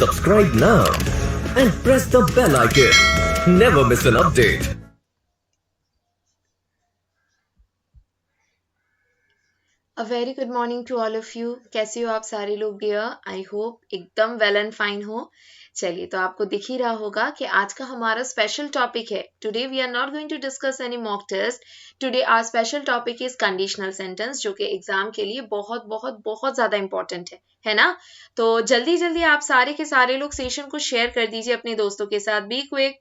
Subscribe now and press the bell icon. Never miss an update. A very good morning to all of you. कैसे हो आप सारे लोग dear? I hope एकदम well and fine हो. चलिए, तो आपको दिख ही रहा होगा कि आज का हमारा स्पेशल टॉपिक है. Today we are not going to discuss any mock test. Today our special topic is conditional sentence, जो कि एग्जाम के लिए बहुत बहुत बहुत ज्यादा इंपॉर्टेंट है ना? तो जल्दी जल्दी आप सारे के सारे लोग सेशन को शेयर कर दीजिए अपने दोस्तों के साथ. बी क्विक,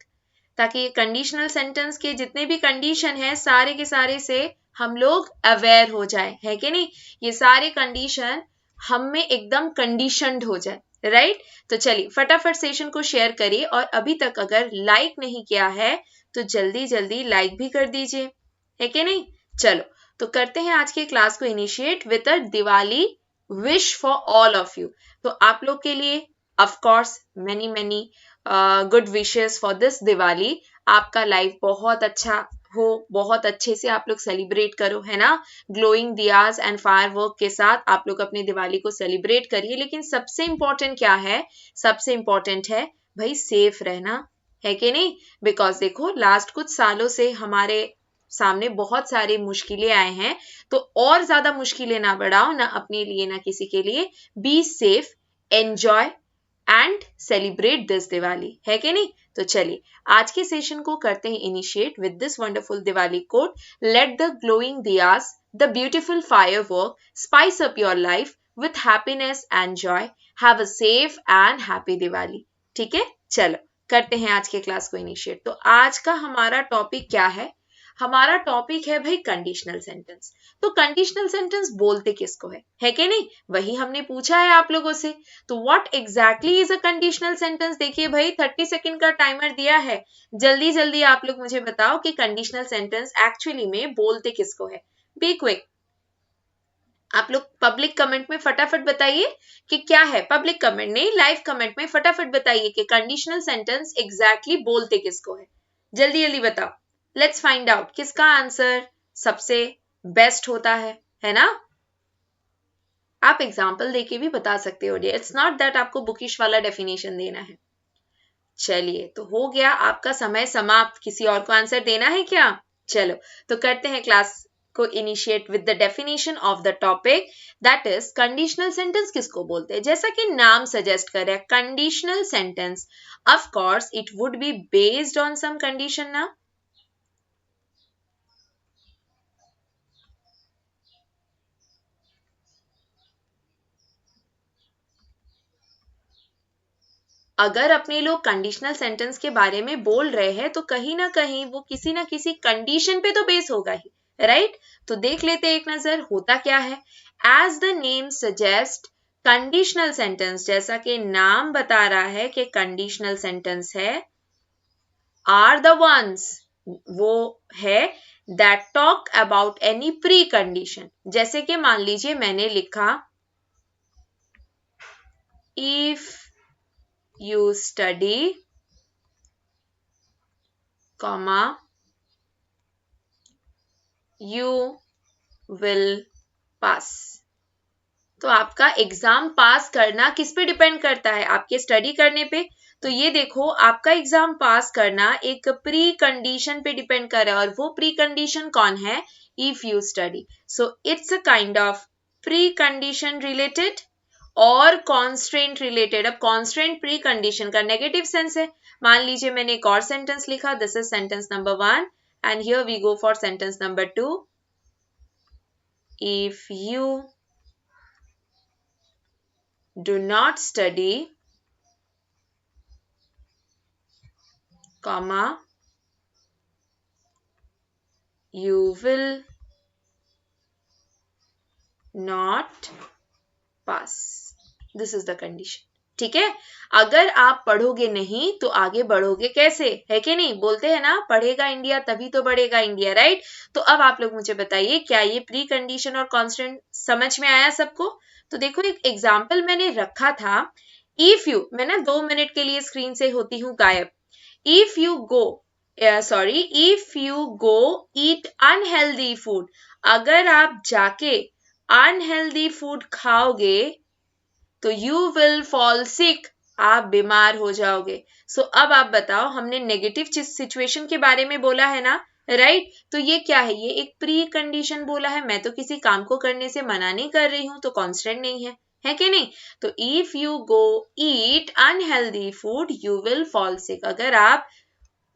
ताकि कंडीशनल सेंटेंस के जितने भी कंडीशन है सारे के सारे से हम लोग अवेयर हो जाए, है कि नहीं? ये सारे कंडीशन हम में एकदम कंडीशनड हो जाए, राइट? तो चलिए फटाफट सेशन को शेयर करिए, और अभी तक अगर लाइक नहीं किया है तो जल्दी जल्दी लाइक भी कर दीजिए, है कि नहीं? चलो, तो करते हैं आज के क्लास को initiate with a Diwali wish for all of you. तो आप लोग के लिए of course many many good wishes for this Diwali. आपका लाइफ बहुत अच्छा हो, बहुत अच्छे से आप लोग सेलिब्रेट करो, है ना? ग्लोइंग दियाज एंड फायरवर्क के साथ आप लोग अपनी दिवाली को सेलिब्रेट करिए. लेकिन सबसे इंपॉर्टेंट क्या है? सबसे इंपॉर्टेंट है भाई सेफ रहना, है कि नहीं? बिकॉज देखो लास्ट कुछ सालों से हमारे सामने बहुत सारे मुश्किलें आए हैं, तो और ज्यादा मुश्किलें ना बढ़ाओ, ना अपने लिए ना किसी के लिए. Be safe, enjoy and celebrate this Diwali, है कि नहीं? तो चलिए आज के सेशन को करते हैं initiate with this wonderful Diwali quote. Let the glowing diyas, the beautiful firework spice up your life with happiness and joy. Have a safe and happy Diwali. ठीक है, चलो करते हैं आज के क्लास को इनिशिएट. तो आज का हमारा टॉपिक क्या है? हमारा टॉपिक है भाई कंडीशनल सेंटेंस. तो कंडीशनल सेंटेंस बोलते किसको है कि नहीं? वही हमने पूछा है आप लोगों से. तो what exactly is a conditional sentence? देखिए भाई 30 सेकंड का टाइमर दिया है. जल्दी जल्दी आप लोग मुझे बताओ कि कंडीशनल सेंटेंस एक्चुअली में बोलते किसको है. Be quick. आप लोग पब्लिक कमेंट में फटाफट बताइए कि क्या है. पब्लिक कमेंट नहीं, लाइव कमेंट में फटाफट बताइए कि कंडीशनल सेंटेंस एग्जैक्टली बोलते किसको है. जल्दी जल्दी बताओ. लेट्स फाइंड आउट किसका आंसर सबसे बेस्ट होता है ना? आप एग्जाम्पल देके भी बता सकते हो. इट्स नॉट दैट आपको बुकिश वाला डेफिनेशन देना है. चलिए, तो हो गया आपका समय समाप्त. किसी और को आंसर देना है क्या? चलो, तो करते हैं क्लास को initiate with the definition of the topic, that is conditional sentence किसको बोलते हैं. जैसा कि नाम सजेस्ट कर रहा है, conditional sentence, of course it would be based on some condition ना. अगर अपने लोग कंडीशनल सेंटेंस के बारे में बोल रहे हैं तो कहीं ना कहीं वो किसी ना किसी कंडीशन पे तो बेस होगा ही, राइट? तो देख लेते एक नजर होता क्या है. As the name suggest, conditional sentence, जैसा कि नाम बता रहा है कि कंडीशनल सेंटेंस है, आर द वंस, वो है that talk about any pre condition. जैसे कि मान लीजिए मैंने लिखा if you study, comma, you will pass. तो आपका एग्जाम पास करना किस पे डिपेंड करता है? आपके स्टडी करने पे. तो ये देखो आपका एग्जाम पास करना एक प्री कंडीशन पे डिपेंड कर रहा है, और वो प्री कंडीशन कौन है? If you study. So it's a kind of pre condition related और कॉन्स्ट्रेंट रिलेटेड. अब कॉन्स्ट्रेंट प्री कंडीशन का नेगेटिव सेंस है. मान लीजिए मैंने एक और सेंटेंस लिखा, this is sentence number 1 and here we go for sentence number 2. If you do not study, comma, you will not pass. This is the condition. ठीक है? अगर आप पढ़ोगे नहीं तो आगे बढ़ोगे कैसे, है कि नहीं? बोलते हैं ना, पढ़ेगा इंडिया तभी तो बढ़ेगा इंडिया, राइट? तो अब आप लोग मुझे बताइए, क्या ये प्री कंडीशन और कांस्टेंट समझ में आया सबको? तो देखो एक एग्जाम्पल मैंने रखा था. इफ यू, मैं ना 2 मिनट के लिए स्क्रीन से होती हूँ गायब. If you go eat unhealthy food, अगर आप जाके अनहेल्दी फूड खाओगे तो यू विल फॉल सिक. आप बीमार हो जाओगे। सो अब आप बताओ, हमने नेगेटिव सिचुएशन के बारे में बोला है ना, राइट? तो ये क्या है? ये एक प्री कंडीशन बोला है। मैं तो किसी काम को करने से मना नहीं कर रही हूं, तो कांस्टेंट नहीं है कि नहीं? तो if you go eat unhealthy food you will fall sick. अगर आप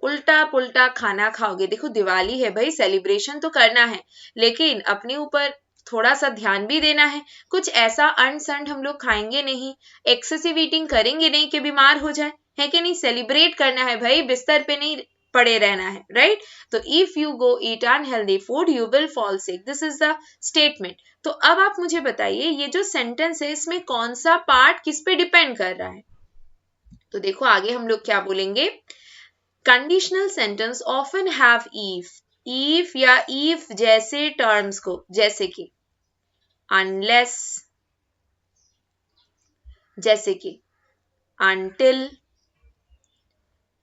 उल्टा पुल्टा खाना खाओगे, देखो दिवाली है भाई, सेलिब्रेशन तो करना है, लेकिन अपने ऊपर थोड़ा सा ध्यान भी देना है। कुछ ऐसा अनसंड हम लोग खाएंगे नहीं, एक्सेसिव ईटिंग करेंगे नहीं कि बीमार हो जाए, है कि नहीं? सेलिब्रेट करना है भाई, बिस्तर पे नहीं पड़े रहना है, राइट? तो if you go eat unhealthy food you will fall sick, this is the statement. तो अब आप मुझे बताइए, ये जो सेंटेंस है इसमें कौन सा पार्ट किस पे डिपेंड कर रहा है? तो देखो आगे हम लोग क्या बोलेंगे, conditional sentence often have if या if जैसे टर्म्स को, जैसे कि unless, जैसे कि until,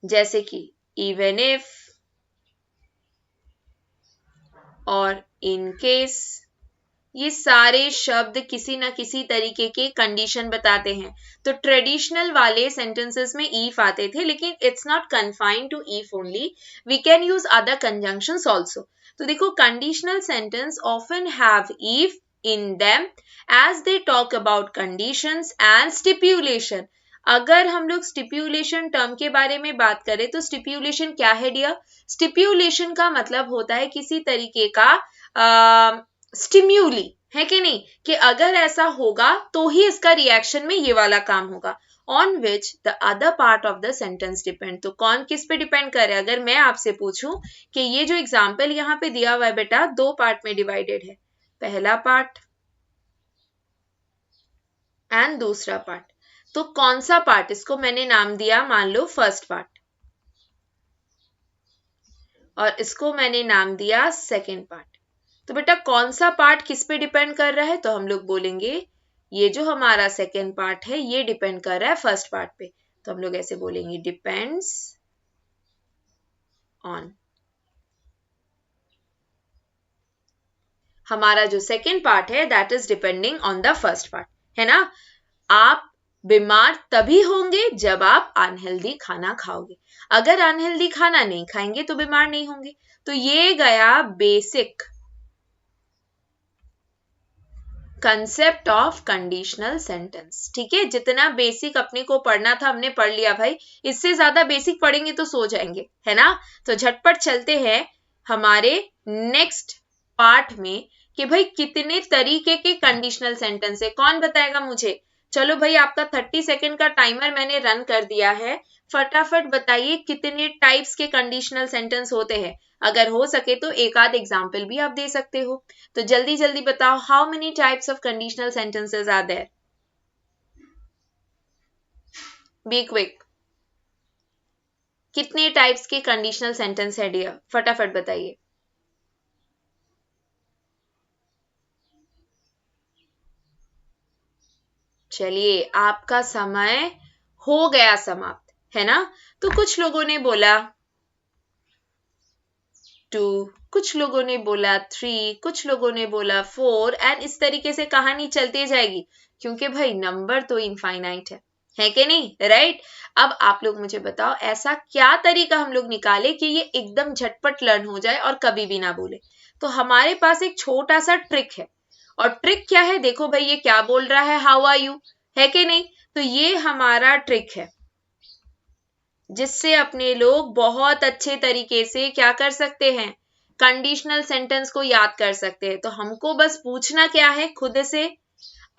जैसे कि even if और in case, ये सारे शब्द किसी ना किसी तरीके के कंडीशन बताते हैं। तो ट्रेडिशनल वाले सेंटेंसेस में if आते थे, लेकिन it's not confined to if only, we can use other conjunctions also. तो देखो, conditional sentence often have if in them as they talk about conditions and stipulation। अगर हम लोग स्टिप्यूलेशन टर्म के बारे में बात करें तो स्टिप्यूलेशन क्या है डियर? स्टिप्यूलेशन का मतलब होता है किसी तरीके का स्टिम्यूली, है कि नहीं? कि अगर ऐसा होगा तो ही इसका रिएक्शन में ये वाला काम होगा, on which the other part of the sentence depend. तो कौन किस पे डिपेंड करे? अगर मैं आपसे पूछूं कि ये जो एग्जाम्पल यहाँ पे दिया हुआ है बेटा, दो पार्ट में डिवाइडेड है, पहला पार्ट एंड दूसरा पार्ट, तो कौन सा पार्ट? इसको मैंने नाम दिया मान लो फर्स्ट पार्ट, और इसको मैंने नाम दिया सेकेंड पार्ट। तो बेटा कौन सा पार्ट किस पे डिपेंड कर रहा है? तो हम लोग बोलेंगे ये जो हमारा सेकेंड पार्ट है ये डिपेंड कर रहा है फर्स्ट पार्ट पे। तो हम लोग ऐसे बोलेंगे डिपेंड्स ऑन। हमारा जो सेकेंड पार्ट है that is depending on the first part, है ना? आप बीमार तभी होंगे जब आप अनहेल्दी खाना खाओगे। अगर अनहेल्दी खाना नहीं खाएंगे तो बीमार नहीं होंगे। तो ये गया basic concept of conditional sentence. ठीक है, जितना बेसिक अपने को पढ़ना था हमने पढ़ लिया भाई, इससे ज्यादा बेसिक पढ़ेंगे तो सो जाएंगे, है ना? तो झटपट चलते हैं हमारे नेक्स्ट पार्ट में कि भाई कितने तरीके के कंडीशनल सेंटेंस है, कौन बताएगा मुझे? चलो भाई, आपका 30 सेकेंड का टाइमर मैंने रन कर दिया है, फटाफट बताइए कितने टाइप्स के कंडीशनल सेंटेंस होते हैं। अगर हो सके तो एक आध एग्जाम्पल भी आप दे सकते हो। तो जल्दी जल्दी बताओ, how many types of conditional sentences are there? Be quick. कितने टाइप्स के कंडीशनल सेंटेंस है डियर? फटाफट बताइए। चलिए, आपका समय हो गया समाप्त, है ना? तो कुछ लोगों ने बोला 2, कुछ लोगों ने बोला 3, कुछ लोगों ने बोला 4, एंड इस तरीके से कहानी चलती जाएगी, क्योंकि भाई नंबर तो इनफाइनाइट है कि नहीं? राइट? अब आप लोग मुझे बताओ, ऐसा क्या तरीका हम लोग निकाले कि ये एकदम झटपट लर्न हो जाए और कभी भी ना बोले? तो हमारे पास एक छोटा सा ट्रिक है, और ट्रिक क्या है? देखो भाई, ये क्या बोल रहा है, हाउ आर यू, है कि नहीं? तो ये हमारा ट्रिक है जिससे अपने लोग बहुत अच्छे तरीके से क्या कर सकते हैं, कंडीशनल सेंटेंस को याद कर सकते हैं। तो हमको बस पूछना क्या है खुद से,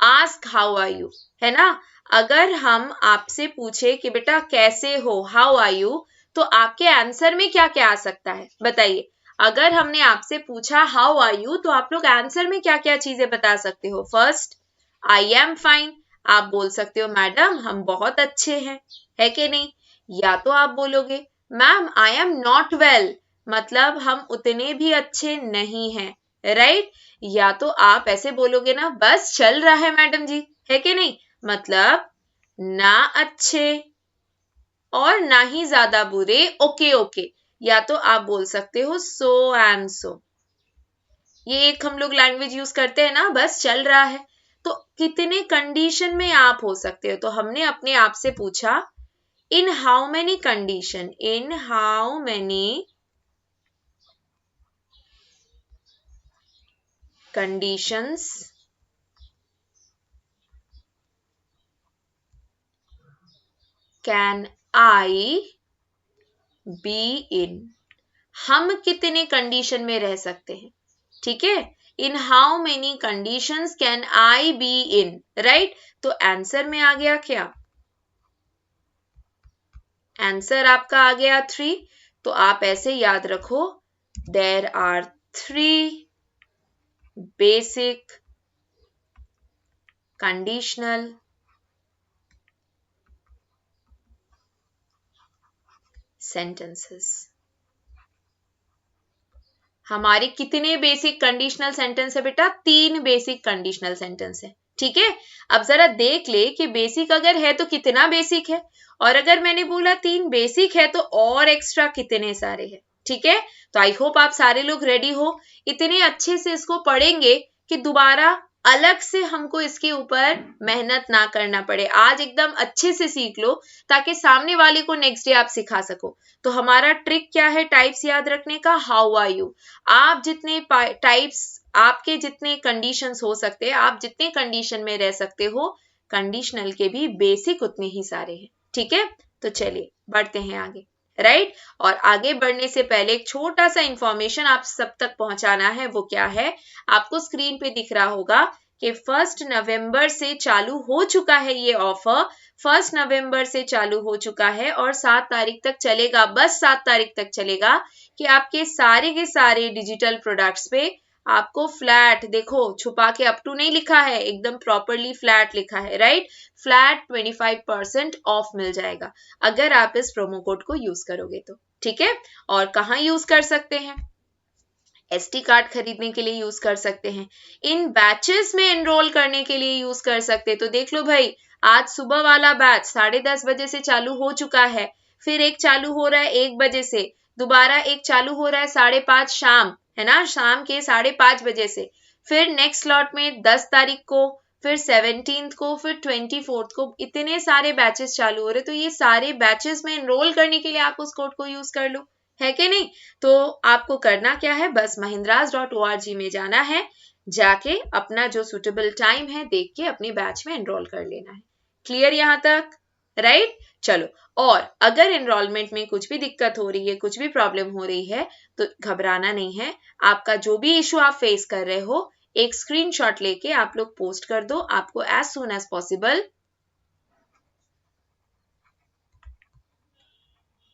आस्क हाउ आर यू, है ना? अगर हम आपसे पूछे कि बेटा कैसे हो, हाउ आर यू, तो आपके आंसर में क्या क्या आ सकता है बताइए? अगर हमने आपसे पूछा हाउ आर यू, तो आप लोग आंसर में क्या क्या चीजें बता सकते हो? First, I am fine. आप बोल सकते हो मैडम हम बहुत अच्छे हैं, है कि नहीं? या तो आप बोलोगे ma'am I am not well, मतलब हम उतने भी अच्छे नहीं हैं, राइट? या तो आप ऐसे बोलोगे ना, बस चल रहा है मैडम जी, है कि नहीं? मतलब ना अच्छे और ना ही ज्यादा बुरे, ओके ओके। या तो आप बोल सकते हो सो एंड सो, ये एक हम लोग लैंग्वेज यूज करते हैं ना, बस चल रहा है। तो कितने कंडीशन में आप हो सकते हो, तो हमने अपने आप से पूछा in how many condition, in how many conditions can I be in, हम कितने कंडीशन में रह सकते हैं, ठीक है, in how many conditions can I be in, right. तो आंसर में आ गया क्या, आंसर आपका आ गया 3। तो आप ऐसे याद रखो, there are 3 basic conditional sentences. हमारे कितने बेसिक कंडीशनल सेंटेंस है बेटा, 3 बेसिक कंडीशनल सेंटेंस है, ठीक है। अब जरा देख ले कि बेसिक अगर है तो कितना बेसिक है, और अगर मैंने बोला 3 बेसिक है तो और एक्स्ट्रा कितने सारे हैं, ठीक है। तो आई होप आप सारे लोग रेडी हो, इतने अच्छे से इसको पढ़ेंगे कि दोबारा अलग से हमको इसके ऊपर मेहनत ना करना पड़े। आज एकदम अच्छे से सीख लो ताकि सामने वाले को नेक्स्ट डे आप सिखा सको। तो हमारा ट्रिक क्या है टाइप्स याद रखने का, हाउ आर यू। आप जितने टाइप्स, आपके जितने कंडीशंस हो सकते हैं, आप जितने कंडीशन में रह सकते हो, कंडीशनल के भी बेसिक उतने ही सारे हैं, ठीक है। तो चलिए बढ़ते हैं आगे, राइट। और आगे बढ़ने से पहले एक छोटा सा इंफॉर्मेशन आप सब तक पहुंचाना है, वो क्या है, आपको स्क्रीन पे दिख रहा होगा कि 1 नवंबर से चालू हो चुका है ये ऑफर। 1 नवंबर से चालू हो चुका है और 7 तारीख तक चलेगा, बस 7 तारीख तक चलेगा, कि आपके सारे के सारे डिजिटल प्रोडक्ट्स पे आपको फ्लैट, देखो छुपा के अप टू नहीं लिखा है, एकदम प्रॉपरली फ्लैट लिखा है, राइट, फ्लैट 25% ऑफ मिल जाएगा अगर आप इस प्रोमो कोड को यूज करोगे तो, ठीक है। और कहाँ यूज कर सकते हैं, एसटी कार्ड खरीदने के लिए यूज कर सकते हैं, इन बैचेस में एनरोल करने के लिए यूज कर सकते हैं। तो देख लो भाई, आज सुबह वाला बैच 10:30 बजे से चालू हो चुका है, फिर एक चालू हो रहा है 1 बजे से, दोबारा एक चालू हो रहा है 5:30 शाम, है ना, शाम के 5:30 बजे से, फिर नेक्स्ट स्लॉट में 10 तारीख को, फिर 17 को, फिर 24 को, इतने सारे बैचेस चालू हो रहे। तो ये सारे बैचेस में एनरोल करने के लिए आप उस कोड को यूज कर लो, है कि नहीं। तो आपको करना क्या है, बस mahindras.org में जाना है, जाके अपना जो सुटेबल टाइम है देख के अपने बैच में एनरोल कर लेना है। क्लियर यहां तक, राइट। चलो, और अगर एनरोलमेंट में कुछ भी दिक्कत हो रही है, कुछ भी प्रॉब्लम हो रही है, तो घबराना नहीं है। आपका जो भी इशू आप फेस कर रहे हो, एक स्क्रीनशॉट लेके आप लोग पोस्ट कर दो, आपको एज सून एज पॉसिबल,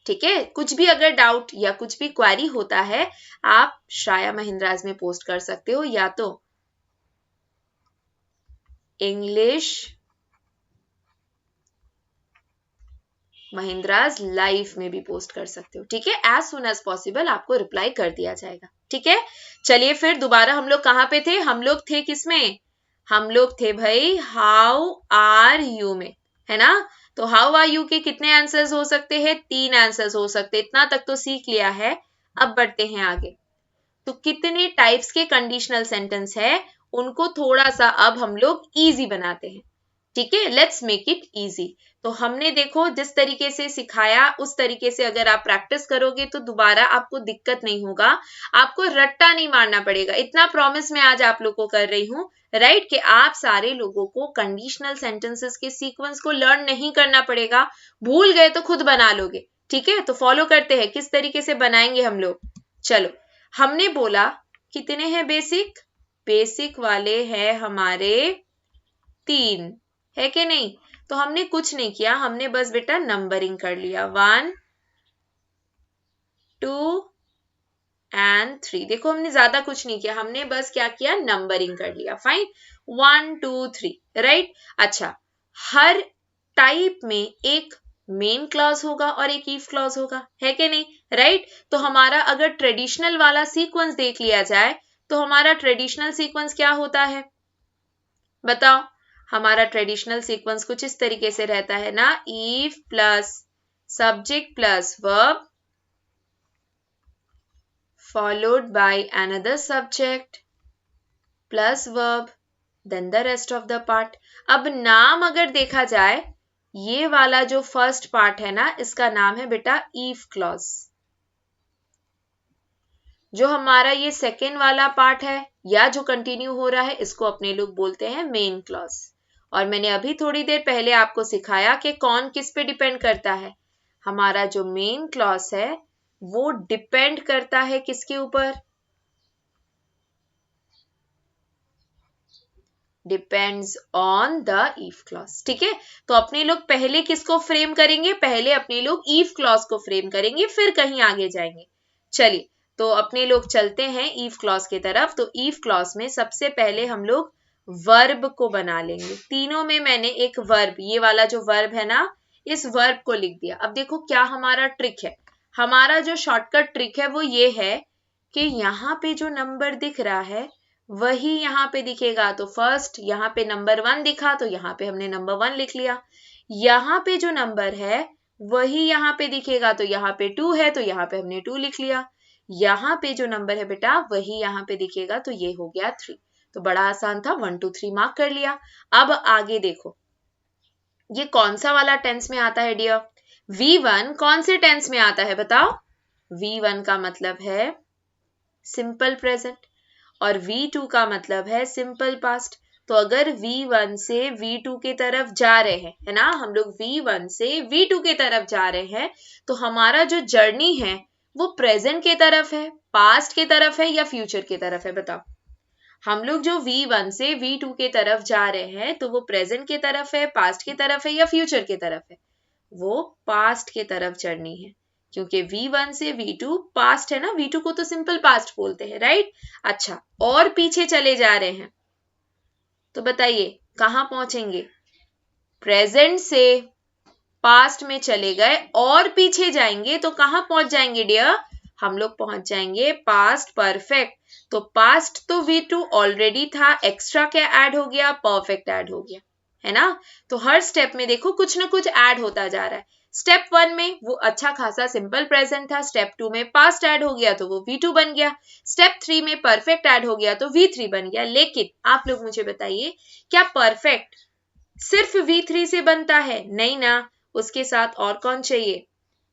ठीक है। कुछ भी अगर डाउट या कुछ भी क्वेरी होता है, आप श्राया महिंद्राज में पोस्ट कर सकते हो, या तो इंग्लिश महिंद्राज लाइव में भी पोस्ट कर सकते हो, ठीक है। एज सुन एज पॉसिबल आपको रिप्लाई कर दिया जाएगा, ठीक है। चलिए फिर दोबारा हम लोग कहां पे थे, हम लोग थे किसमें, हम लोग थे भाई हाउ आर यू में, है ना। तो हाउ आर यू के कितने आंसर्स हो सकते हैं, 3 आंसर्स हो सकते हैं, इतना तक तो सीख लिया है। अब बढ़ते हैं आगे, तो कितने टाइप्स के कंडीशनल सेंटेंस है, उनको थोड़ा सा अब हम लोग इजी बनाते हैं, ठीक है। Let's make it easy. तो हमने देखो जिस तरीके से सिखाया उस तरीके से अगर आप प्रैक्टिस करोगे तो दोबारा आपको दिक्कत नहीं होगा, आपको रट्टा नहीं मारना पड़ेगा, इतना प्रॉमिस मैं आज आप लोगों को कर रही हूँ, राइट, कि आप सारे लोगों को कंडीशनल सेंटेंसेस के सीक्वेंस को लर्न नहीं करना पड़ेगा, भूल गए तो खुद बना लोगे, ठीक है। तो फॉलो करते हैं किस तरीके से बनाएंगे हम लोग। चलो, हमने बोला कितने हैं बेसिक, बेसिक वाले हैं हमारे 3, है कि नहीं। तो हमने कुछ नहीं किया, हमने बस बेटा नंबरिंग कर लिया, 1 2 एंड 3। देखो हमने ज्यादा कुछ नहीं किया, हमने बस क्या किया, नंबरिंग कर लिया, फाइन, 1 2 3, राइट। अच्छा, हर टाइप में एक मेन क्लॉज होगा और एक इफ क्लॉज होगा, है कि नहीं, राइट। तो हमारा अगर ट्रेडिशनल वाला सीक्वेंस देख लिया जाए, तो हमारा ट्रेडिशनल सीक्वेंस क्या होता है, बताओ। हमारा ट्रेडिशनल सीक्वेंस कुछ इस तरीके से रहता है ना, if plus subject plus verb followed by another subject plus verb then the rest of the part. अब नाम अगर देखा जाए, ये वाला जो फर्स्ट पार्ट है ना, इसका नाम है बेटा इफ क्लॉज। जो हमारा ये सेकेंड वाला पार्ट है या जो कंटिन्यू हो रहा है, इसको अपने लोग बोलते हैं मेन क्लॉज। और मैंने अभी थोड़ी देर पहले आपको सिखाया कि कौन किस पे डिपेंड करता है। हमारा जो मेन क्लॉज है वो डिपेंड करता है किसके ऊपर? Depends on the if clause. ठीक है, तो अपने लोग पहले किसको फ्रेम करेंगे? पहले अपने लोग इफ क्लॉज को फ्रेम करेंगे, फिर कहीं आगे जाएंगे। चलिए, तो अपने लोग चलते हैं इफ क्लॉज की तरफ। तो इफ क्लॉज में सबसे पहले हम लोग वर्ब को बना लेंगे। तीनों में मैंने एक वर्ब, ये वाला जो वर्ब है ना, इस वर्ब को लिख दिया। अब देखो क्या हमारा ट्रिक है। हमारा जो शॉर्टकट ट्रिक है वो ये है कि यहाँ पे जो नंबर दिख रहा है वही यहाँ पे दिखेगा। तो फर्स्ट यहाँ पे नंबर 1 दिखा तो यहाँ पे हमने नंबर 1 लिख लिया। यहाँ पे जो नंबर है वही यहाँ पे दिखेगा, तो यहाँ पे 2 है तो यहाँ पे हमने 2 लिख लिया। यहाँ पे जो नंबर है बेटा वही यहाँ पे दिखेगा, तो ये हो गया 3। तो बड़ा आसान था, 1 2 3 मार्क कर लिया। अब आगे देखो, ये कौन सा वाला टेंस में आता है डियर? V1 कौन से टेंस में आता है बताओ? V1 का मतलब है सिंपल प्रेजेंट और V2 का मतलब है सिंपल पास्ट। तो अगर V1 से V2 की तरफ जा रहे हैं, है ना, हम लोग V1 से V2 की तरफ जा रहे हैं, तो हमारा जो जर्नी है वो प्रेजेंट की तरफ है, पास्ट की तरफ है या फ्यूचर की तरफ है? बताओ। हम लोग जो V1 से V2 की तरफ जा रहे हैं, तो वो प्रेजेंट की तरफ है, पास्ट की तरफ है या फ्यूचर की तरफ है? वो पास्ट की तरफ जर्नी है, क्योंकि V1 से V2 पास्ट है ना, V2 को तो सिंपल पास्ट बोलते हैं, राइट। अच्छा, और पीछे चले जा रहे हैं तो बताइए कहां पहुंचेंगे? प्रेजेंट से पास्ट में चले गए और पीछे जाएंगे तो कहां पहुंच जाएंगे डियर? हम लोग पहुंच जाएंगे पास्ट परफेक्ट। तो पास्ट तो V2 ऑलरेडी था, एक्स्ट्रा क्या ऐड हो गया? परफेक्ट ऐड हो गया, है ना। तो हर स्टेप में देखो कुछ ना कुछ ऐड होता जा रहा है। स्टेप 1 में वो अच्छा खासा सिंपल प्रेजेंट था, स्टेप 2 में पास्ट ऐड हो गया तो वो V2 बन गया, स्टेप 3 में परफेक्ट ऐड हो गया तो V3 बन गया। लेकिन आप लोग मुझे बताइए, क्या परफेक्ट सिर्फ V3 से बनता है? नहीं ना, उसके साथ और कौन चाहिए?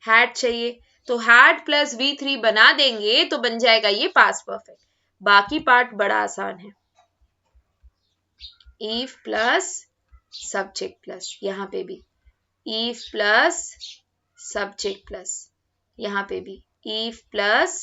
हैड चाहिए। तो हैड प्लस V3 बना देंगे तो बन जाएगा ये पास्ट परफेक्ट। बाकी पार्ट बड़ा आसान है। इफ प्लस सब्जेक्ट प्लस, यहाँ पे भी if प्लस सब्जेक्ट प्लस, यहाँ पे भी if plus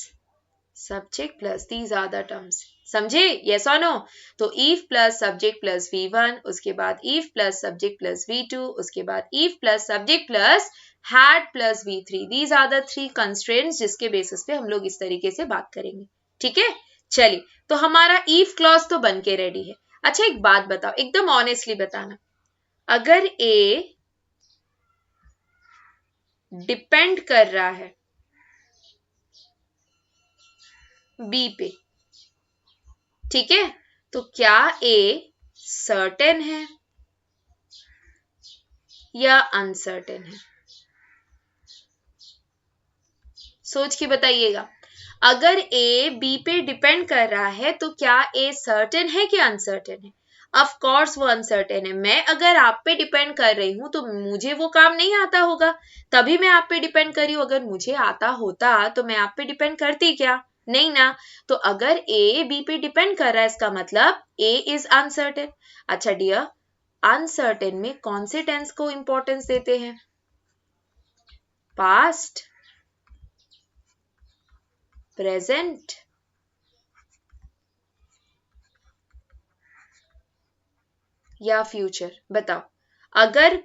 subject plus, these are the terms. समझे? यस और नो? तो if plus subject plus V1, उसके बाद if plus subject plus V2, उसके बाद if plus subject plus had plus V3। These are the 3 constraints जिसके basis पे हम लोग इस तरीके से बात करेंगे। ठीक है, चलिए, तो हमारा if क्लॉज तो बन के रेडी है। अच्छा, एक बात बताओ, एकदम ऑनेस्टली बताना, अगर A डिपेंड कर रहा है B पे, ठीक है, तो क्या A सर्टेन है या अनसर्टेन है? सोच के बताइएगा। अगर A B पे डिपेंड कर रहा है तो क्या A सर्टेन है कि अनसर्टेन है? ऑफ कोर्स वो अनसर्टेन है। मैं अगर आप पे डिपेंड कर रही हूं तो मुझे वो काम नहीं आता होगा, तभी मैं आप पे डिपेंड कर रही हूं। अगर मुझे आता होता तो मैं आप पे डिपेंड करती क्या? नहीं ना। तो अगर A B पे डिपेंड कर रहा है, इसका मतलब A इज अनसर्टेन। अच्छा डियर, अनसर्टेन में कौन से टेंस को इंपॉर्टेंस देते हैं? पास्ट, प्रेजेंट या फ्यूचर? बताओ। अगर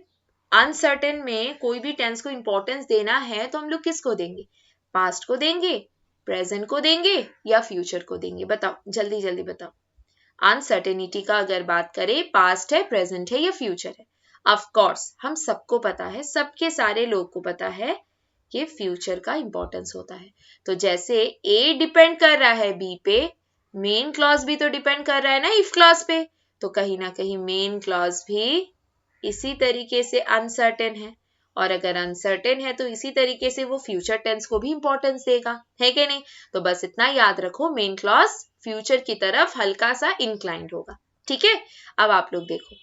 अनसर्टेन में कोई भी टेंस को इंपॉर्टेंस देना है तो हम लोग किसको देंगे? पास्ट को देंगे, प्रेजेंट को देंगे या फ्यूचर को देंगे? बताओ, जल्दी जल्दी बताओ। अनसर्टेनिटी का अगर बात करें, पास्ट है, प्रेजेंट है या फ्यूचर है? ऑफ कोर्स हम सबको पता है, सबके सारे लोग को पता है कि फ्यूचर का इंपॉर्टेंस होता है। तो जैसे A डिपेंड कर रहा है B पे, मेन क्लॉज भी तो डिपेंड कर रहा है ना इफ क्लॉज पे, तो कहीं ना कहीं मेन क्लॉज भी इसी तरीके से अनसर्टेन है। और अगर अनसर्टेन है तो इसी तरीके से वो फ्यूचर टेंस को भी इंपॉर्टेंस देगा, है कि नहीं? तो बस इतना याद रखो, मेन क्लॉज फ्यूचर की तरफ हल्का सा इंक्लाइंड होगा। ठीक है, अब आप लोग देखो,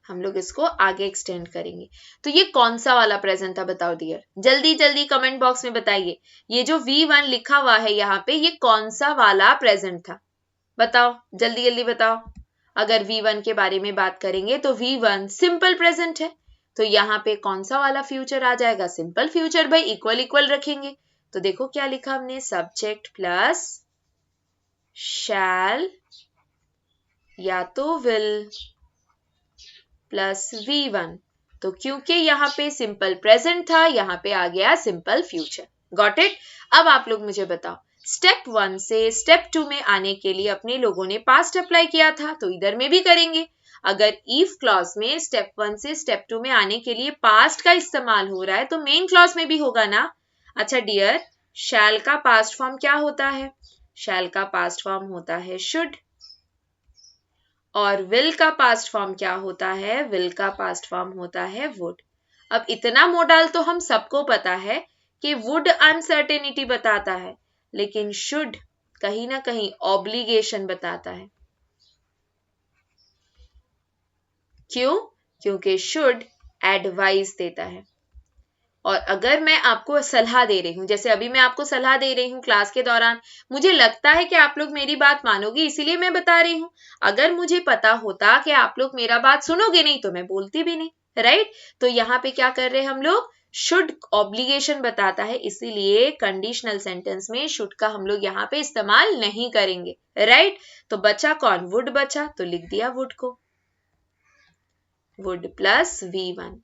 हम लोग इसको आगे एक्सटेंड करेंगे। तो ये कौन सा वाला प्रेजेंट था बताओ डियर, जल्दी जल्दी कमेंट बॉक्स में बताइए। ये जो V1 लिखा हुआ है यहाँ पे, ये कौन सा वाला प्रेजेंट था, बताओ जल्दी जल्दी बताओ। अगर V1 के बारे में बात करेंगे तो V1 सिंपल प्रेजेंट है, तो यहाँ पे कौन सा वाला फ्यूचर आ जाएगा, सिंपल फ्यूचर भाई, इक्वल इक्वल रखेंगे। तो देखो क्या लिखा हमने, सब्जेक्ट प्लस शैल या तो विल प्लस V1। तो क्योंकि यहाँ पे सिंपल प्रेजेंट था, यहाँ पे आ गया सिंपल फ्यूचर। Got it. अब आप लोग मुझे बताओ, स्टेप 1 से स्टेप 2 में आने के लिए अपने लोगों ने पास्ट अप्लाई किया था, तो इधर में भी करेंगे। अगर इफ क्लॉज में स्टेप 1 से स्टेप 2 में आने के लिए पास्ट का इस्तेमाल हो रहा है, तो मेन क्लॉज में भी होगा ना। अच्छा डियर, शैल का पास्ट फॉर्म क्या होता है, शैल का पास्ट फॉर्म होता है शुड, और विल का पास्ट फॉर्म क्या होता है, विल का पास्ट फॉर्म होता है वुड। अब इतना मोडाल तो हम सबको पता है कि वुड अनसर्टेनिटी बताता है, लेकिन शुड कहीं ना कहीं ऑब्लिगेशन बताता है। क्यों? क्योंकि शुड एडवाइस देता है। और अगर मैं आपको सलाह दे रही हूं, जैसे अभी मैं आपको सलाह दे रही हूं क्लास के दौरान, मुझे लगता है कि आप लोग मेरी बात मानोगे, इसीलिए मैं बता रही हूं। अगर मुझे पता होता कि आप लोग मेरा बात सुनोगे नहीं, तो मैं बोलती भी नहीं, राइट। तो यहाँ पे क्या कर रहे हैं हम लोग, शुड ऑब्लिगेशन बताता है, इसीलिए कंडीशनल सेंटेंस में शुड का हम लोग यहाँ पे इस्तेमाल नहीं करेंगे, राइट। तो बचा कौन, वुड बचा, तो लिख दिया वुड को, वुड प्लस V1।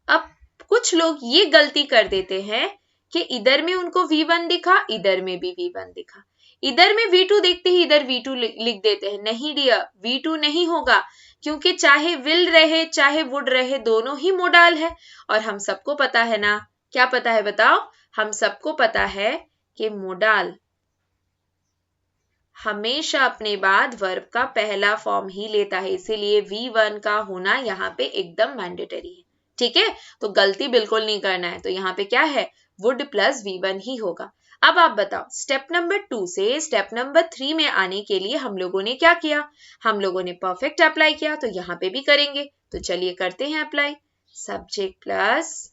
अब कुछ लोग ये गलती कर देते हैं कि इधर में उनको V1 दिखा, इधर में भी V1 दिखा, इधर में V2 देखते ही इधर V2 लिख देते हैं। नहीं डियर, V2 नहीं होगा, क्योंकि चाहे विल रहे चाहे वुड रहे, दोनों ही मोडाल है। और हम सबको पता है ना, क्या पता है बताओ, हम सबको पता है कि मोडाल हमेशा अपने बाद वर्ब का पहला फॉर्म ही लेता है, इसीलिए V1 का होना यहाँ पे एकदम मैंडेटरी है, ठीक है। तो गलती बिल्कुल नहीं करना है, तो यहाँ पे क्या है, वुड प्लस V1 ही होगा। अब आप बताओ, स्टेप नंबर 2 से स्टेप नंबर 3 में आने के लिए हम लोगों ने क्या किया, हम लोगों ने परफेक्ट अप्लाई किया, तो यहाँ पे भी करेंगे। तो चलिए करते हैं apply, subject plus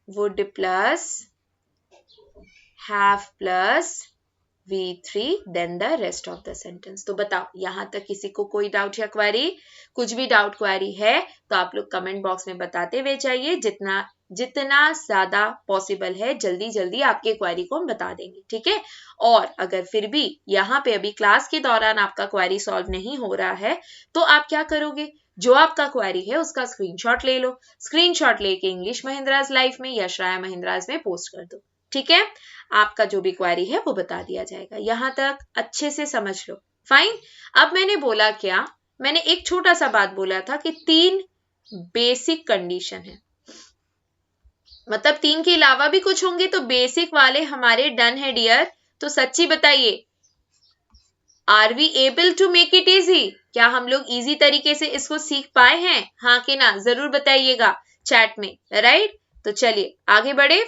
would plus have plus V3 then the rest of the sentence। तो बताओ यहां तक किसी को कोई डाउट या क्वेरी, कुछ भी डाउट क्वेरी है तो आप लोग कमेंट बॉक्स में बताते हुए जाइए, जितना जितना ज्यादा पॉसिबल है जल्दी जल्दी आपके क्वेरी को हम बता देंगे, ठीक है। और अगर फिर भी यहाँ पे अभी क्लास के दौरान आपका क्वेरी सॉल्व नहीं हो रहा है, तो आप क्या करोगे, जो आपका क्वेरी है उसका स्क्रीनशॉट ले लो, स्क्रीनशॉट लेके इंग्लिश महिंद्राज लाइफ में या श्रेया महिंद्राज में पोस्ट कर दो, ठीक है। आपका जो भी क्वेरी है वो बता दिया जाएगा। यहां तक अच्छे से समझ लो, फाइन। अब मैंने बोला क्या, मैंने एक छोटा सा बात बोला था कि 3 बेसिक कंडीशन है, मतलब 3 के अलावा भी कुछ होंगे, तो बेसिक वाले हमारे डन है डियर। तो सच्ची बताइए, are we able to make it easy, क्या हम लोग इजी तरीके से इसको सीख पाए हैं, हाँ कि ना, जरूर बताइएगा चैट में, राइट। तो चलिए आगे बढ़े,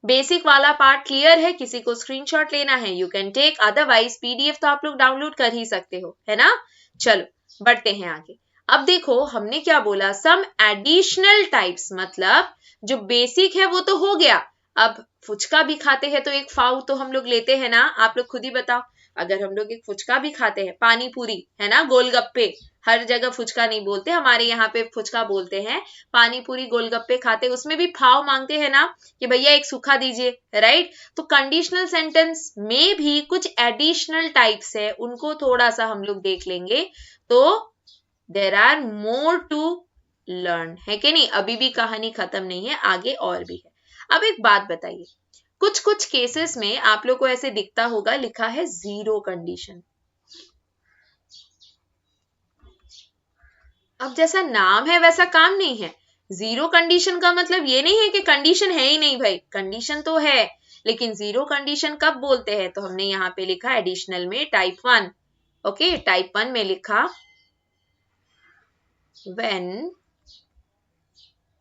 बेसिक वाला पार्ट क्लियर है, किसी को स्क्रीनशॉट लेना है you can take, otherwise PDF तो आप लोग डाउनलोड कर ही सकते हो, है ना। चलो बढ़ते हैं आगे। अब देखो हमने क्या बोला, सम एडिशनल टाइप्स, मतलब जो बेसिक है वो तो हो गया, अब फुचका भी खाते हैं तो एक फाउ तो हम लोग लेते हैं ना, आप लोग खुद ही बताओ। अगर हम लोग एक फुचका भी खाते हैं, पानी पूरी है ना, गोलगप्पे, हर जगह फुचका नहीं बोलते, हमारे यहाँ पे फुचका बोलते हैं, पानी पूरी गोलगप्पे खाते, उसमें भी फाव मांगते हैं ना कि भैया एक सूखा दीजिए, राइट। तो कंडीशनल सेंटेंस में भी कुछ एडिशनल टाइप्स है, उनको थोड़ा सा हम लोग देख लेंगे। तो there are more to learn, है कि नहीं, अभी भी कहानी खत्म नहीं है, आगे और भी है। अब एक बात बताइए, कुछ कुछ केसेस में आप लोग को ऐसे दिखता होगा लिखा है जीरो कंडीशन। अब जैसा नाम है वैसा काम नहीं है, जीरो कंडीशन का मतलब ये नहीं है कि कंडीशन है ही नहीं भाई, कंडीशन तो है, लेकिन जीरो कंडीशन कब बोलते हैं, तो हमने यहाँ पे लिखा एडिशनल में टाइप 1, ओके, टाइप 1 में लिखा when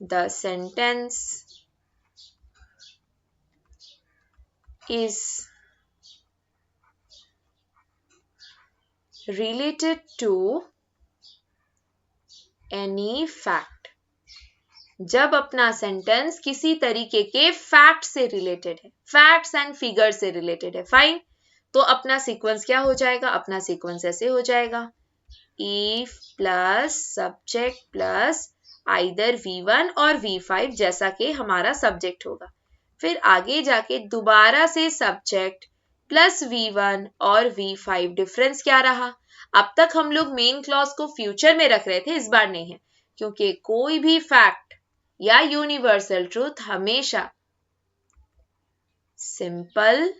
the sentence is related to any fact। जब अपना सेंटेंस किसी तरीके के फैक्ट से रिलेटेड है, फैक्ट्स एंड फिगर से रिलेटेड है, फाइन। तो अपना सीक्वेंस क्या हो जाएगा? अपना सीक्वेंस ऐसे हो जाएगा, if plus subject plus either V1 और V5 जैसा कि हमारा सब्जेक्ट होगा। फिर आगे जाके दोबारा से सब्जेक्ट प्लस V1 और V5। डिफरेंस क्या रहा? अब तक हम लोग मेन क्लॉज को फ्यूचर में रख रहे थे, इस बार नहीं है, क्योंकि कोई भी फैक्ट या यूनिवर्सल ट्रूथ हमेशा सिंपल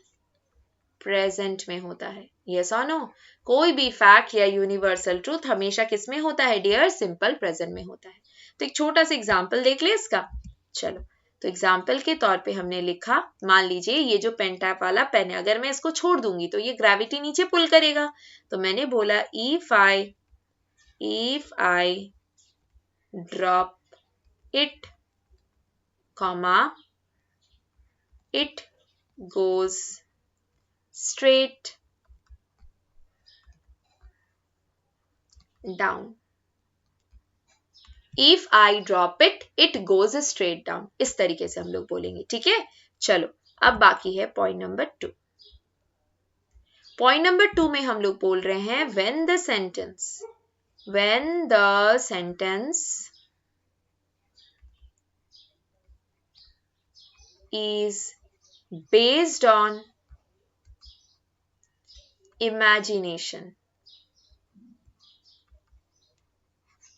प्रेजेंट में होता है। यस और नो? कोई भी फैक्ट या यूनिवर्सल ट्रूथ हमेशा किस में होता है डियर? सिंपल प्रेजेंट में होता है। तो एक छोटा सा एग्जांपल देख ले इसका। चलो, तो एग्जाम्पल के तौर पे हमने लिखा, मान लीजिए ये जो पेन टैप वाला पेन है, अगर मैं इसको छोड़ दूंगी तो ये ग्रेविटी नीचे पुल करेगा। तो मैंने बोला if I drop it, comma, it goes straight down। If I drop it, it goes straight down। इस तरीके से हम लोग बोलेंगे, ठीक है। चलो, अब बाकी है पॉइंट नंबर 2। पॉइंट नंबर 2 में हम लोग बोल रहे हैं when the sentence is based on imagination।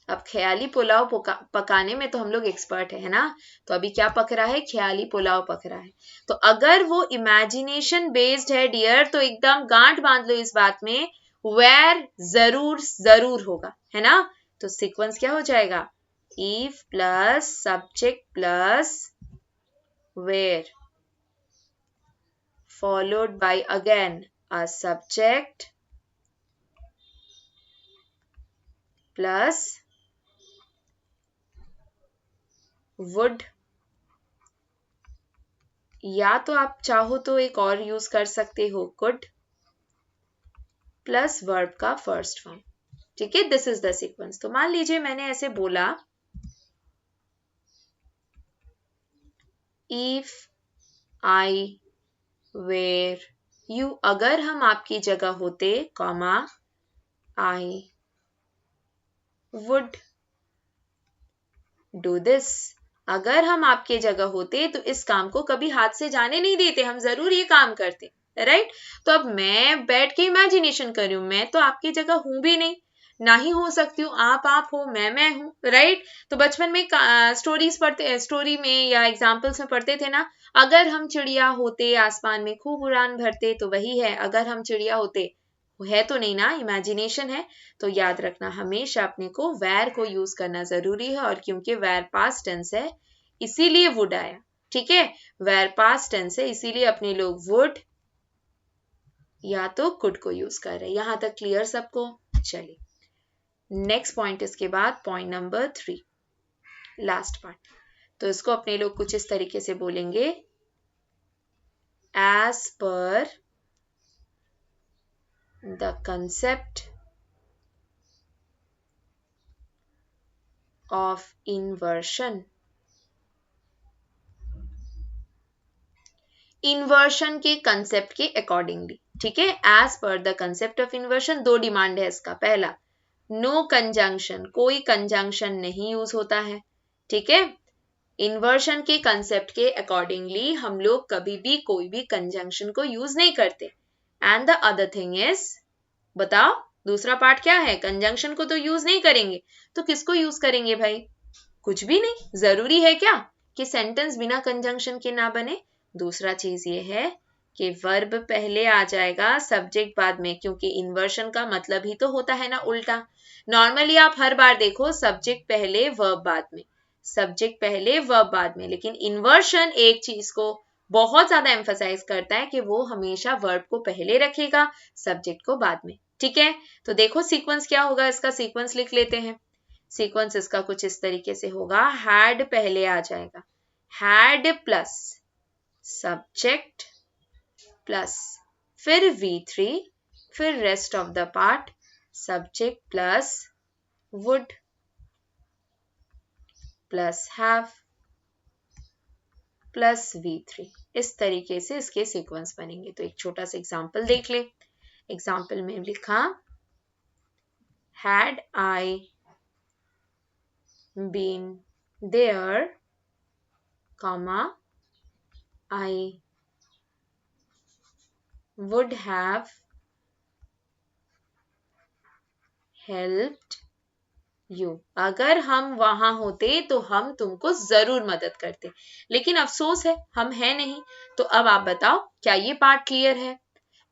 अब ख्याली पुलाव पकाने में तो हम लोग एक्सपर्ट है ना? तो अभी क्या पक रहा है? ख्याली पुलाव पक रहा है। तो अगर वो इमेजिनेशन बेस्ड है डियर, तो एकदम गांठ बांध लो इस बात में, वेयर जरूर होगा, है ना? तो सीक्वेंस क्या हो जाएगा? if plus subject plus where followed by again a subject plus would, या तो आप चाहो तो एक और यूज कर सकते हो could प्लस वर्ब का फर्स्ट फॉर्म, ठीक है। This is the sequence. तो मान लीजिए मैंने ऐसे बोला if I were you, अगर हम आपकी जगह होते, comma I would do this। अगर हम आपके जगह होते तो इस काम को कभी हाथ से जाने नहीं देते, हम जरूर ये काम करते, राइट। तो अब मैं बैठ के इमेजिनेशन कर रही हूं, मैं तो आपकी जगह हूं भी नहीं, ना ही हो सकती हूँ। आप हो, मैं हूँ, राइट। तो बचपन में स्टोरी में या एग्जाम्पल्स में पढ़ते थे ना, अगर हम चिड़िया होते आसमान में खूब उड़ान भरते, तो वही है, अगर हम चिड़िया होते, है तो नहीं ना, इमेजिनेशन है। तो याद रखना हमेशा अपने को वेर को यूज करना जरूरी है, और क्योंकि वेर पास्ट टेंस है इसीलिए वुड आया, ठीक है। वेर पास्ट टेंस है इसीलिए अपने लोग वुड या तो कुड को यूज कर रहे हैं। यहां तक क्लियर सबको? चलिए नेक्स्ट पॉइंट, इसके बाद पॉइंट नंबर 3, लास्ट पार्ट। तो इसको अपने लोग कुछ इस तरीके से बोलेंगे, as per the concept of inversion। Inversion के कंसेप्ट के अकॉर्डिंगली, ठीक है। As per the concept of inversion, दो डिमांड है इसका। पहला, नो कंजंक्शन, कोई कंजंक्शन नहीं यूज होता है, ठीक है। इन्वर्शन के कंसेप्ट के अकॉर्डिंगली हम लोग कभी भी कोई भी कंजंक्शन को यूज नहीं करते। And the other thing is, बताओ दूसरा पार्ट क्या है? कंजंक्शन को तो यूज नहीं करेंगे, तो किसको यूज करेंगे भाई? कुछ भी नहीं। जरूरी है क्या कि सेंटेंस बिना कंजंक्शन के ना बने? दूसरा चीज ये है कि वर्ब पहले आ जाएगा, सब्जेक्ट बाद में, क्योंकि इन्वर्शन का मतलब ही तो होता है ना उल्टा। नॉर्मली आप हर बार देखो सब्जेक्ट पहले वर्ब बाद में, सब्जेक्ट पहले वर्ब बाद में, लेकिन इन्वर्शन एक चीज को बहुत ज्यादा एम्फसाइज करता है कि वो हमेशा वर्ब को पहले रखेगा, सब्जेक्ट को बाद में, ठीक है। तो देखो सीक्वेंस क्या होगा इसका, सीक्वेंस लिख लेते हैं। सीक्वेंस इसका कुछ इस तरीके से होगा, हैड पहले आ जाएगा, हैड प्लस सब्जेक्ट प्लस फिर V3, फिर rest of the part subject plus would plus have plus V3। इस तरीके से इसके सीक्वेंस बनेंगे। तो एक छोटा सा एग्जाम्पल देख ले। एग्जाम्पल में लिखा had I been there, comma, I would have helped you। अगर हम वहां होते तो हम तुमको जरूर मदद करते, लेकिन अफसोस है हम हैं नहीं। तो अब आप बताओ क्या ये पार्ट क्लियर है?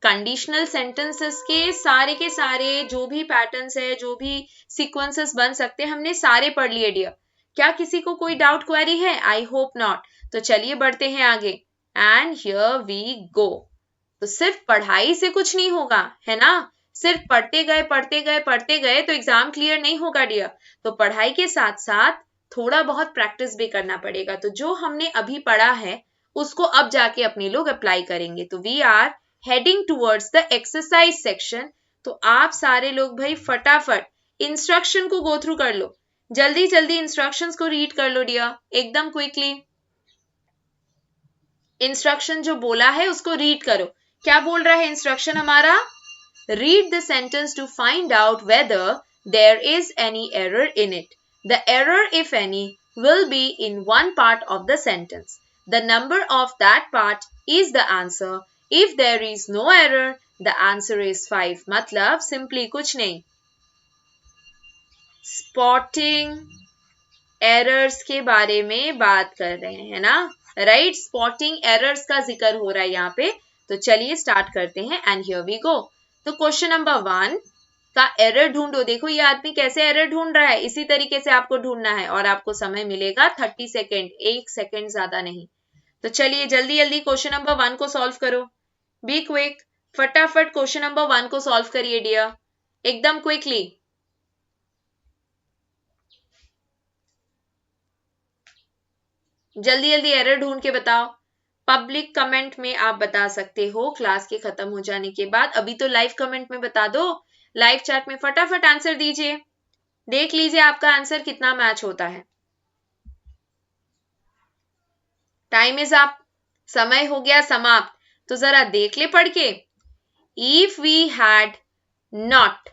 कंडीशनल सेंटेंसेस के सारे जो भी पैटर्न्स है, जो भी सीक्वेंसेस बन सकते हैं, हमने सारे पढ़ लिए डियर। क्या किसी को कोई डाउट क्वेरी है? I hope not. तो चलिए बढ़ते हैं आगे। And here we go. तो सिर्फ पढ़ाई से कुछ नहीं होगा, है ना? सिर्फ पढ़ते गए तो एग्जाम क्लियर नहीं होगा डियर। तो पढ़ाई के साथ साथ थोड़ा बहुत प्रैक्टिस भी करना पड़ेगा। तो जो हमने अभी पढ़ा है उसको अब जाके अपने लोग अप्लाई करेंगे। तो we are heading towards the exercise section. तो आप सारे लोग भाई फटाफट इंस्ट्रक्शन को गो थ्रू कर लो। जल्दी जल्दी इंस्ट्रक्शंस को रीड कर लो डियर, एकदम क्विकली। इंस्ट्रक्शन जो बोला है उसको रीड करो। क्या बोल रहा है इंस्ट्रक्शन हमारा? Read the sentence to find out whether there is any error in it. The error if any will be in one part of the sentence. The number of that part is the answer. If there is no error, the answer is 5. मतलब simply कुछ नहीं, spotting errors के बारे में बात कर रहे हैं, है ना? राइट, स्पॉटिंग एरर्स का जिक्र हो रहा है यहाँ पे। तो चलिए स्टार्ट करते हैं। And here we go. तो क्वेश्चन नंबर 1 का एरर ढूंढो। देखो ये आदमी कैसे एरर ढूंढ रहा है, इसी तरीके से आपको ढूंढना है और आपको समय मिलेगा 30 सेकेंड, 1 सेकेंड ज्यादा नहीं। तो चलिए जल्दी जल्दी क्वेश्चन नंबर 1 को सॉल्व करो। बी क्विक, फटाफट क्वेश्चन नंबर 1 को सॉल्व करिए डियर, एकदम क्विकली। जल्दी जल्दी एरर ढूंढ के बताओ। पब्लिक कमेंट में आप बता सकते हो क्लास के खत्म हो जाने के बाद। अभी तो लाइव कमेंट में बता दो, लाइव चैट में फटाफट आंसर दीजिए। देख लीजिए आपका आंसर कितना मैच होता है। टाइम इज अप, समय हो गया समाप्त। तो जरा देख ले पढ़ के। If we had not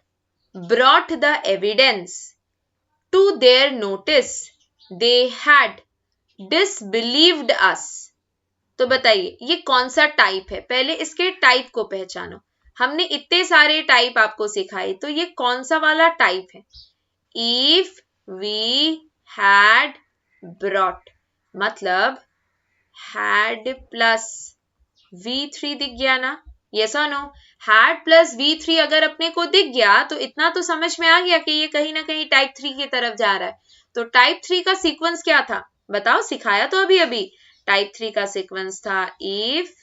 brought the evidence to their notice they had disbelieved us. तो बताइए ये कौन सा टाइप है? पहले इसके टाइप को पहचानो। हमने इतने सारे टाइप आपको सिखाए, तो ये कौन सा वाला टाइप है? इफ वी हैड ब्रॉट मतलब हैड प्लस V3 दिख गया ना? यस और नो? हैड प्लस V3 अगर अपने को दिख गया तो इतना तो समझ में आ गया कि ये कहीं ना कहीं टाइप 3 की तरफ जा रहा है। तो टाइप 3 का सीक्वेंस क्या था बताओ? सिखाया तो अभी अभी। टाइप 3 का सीक्वेंस था if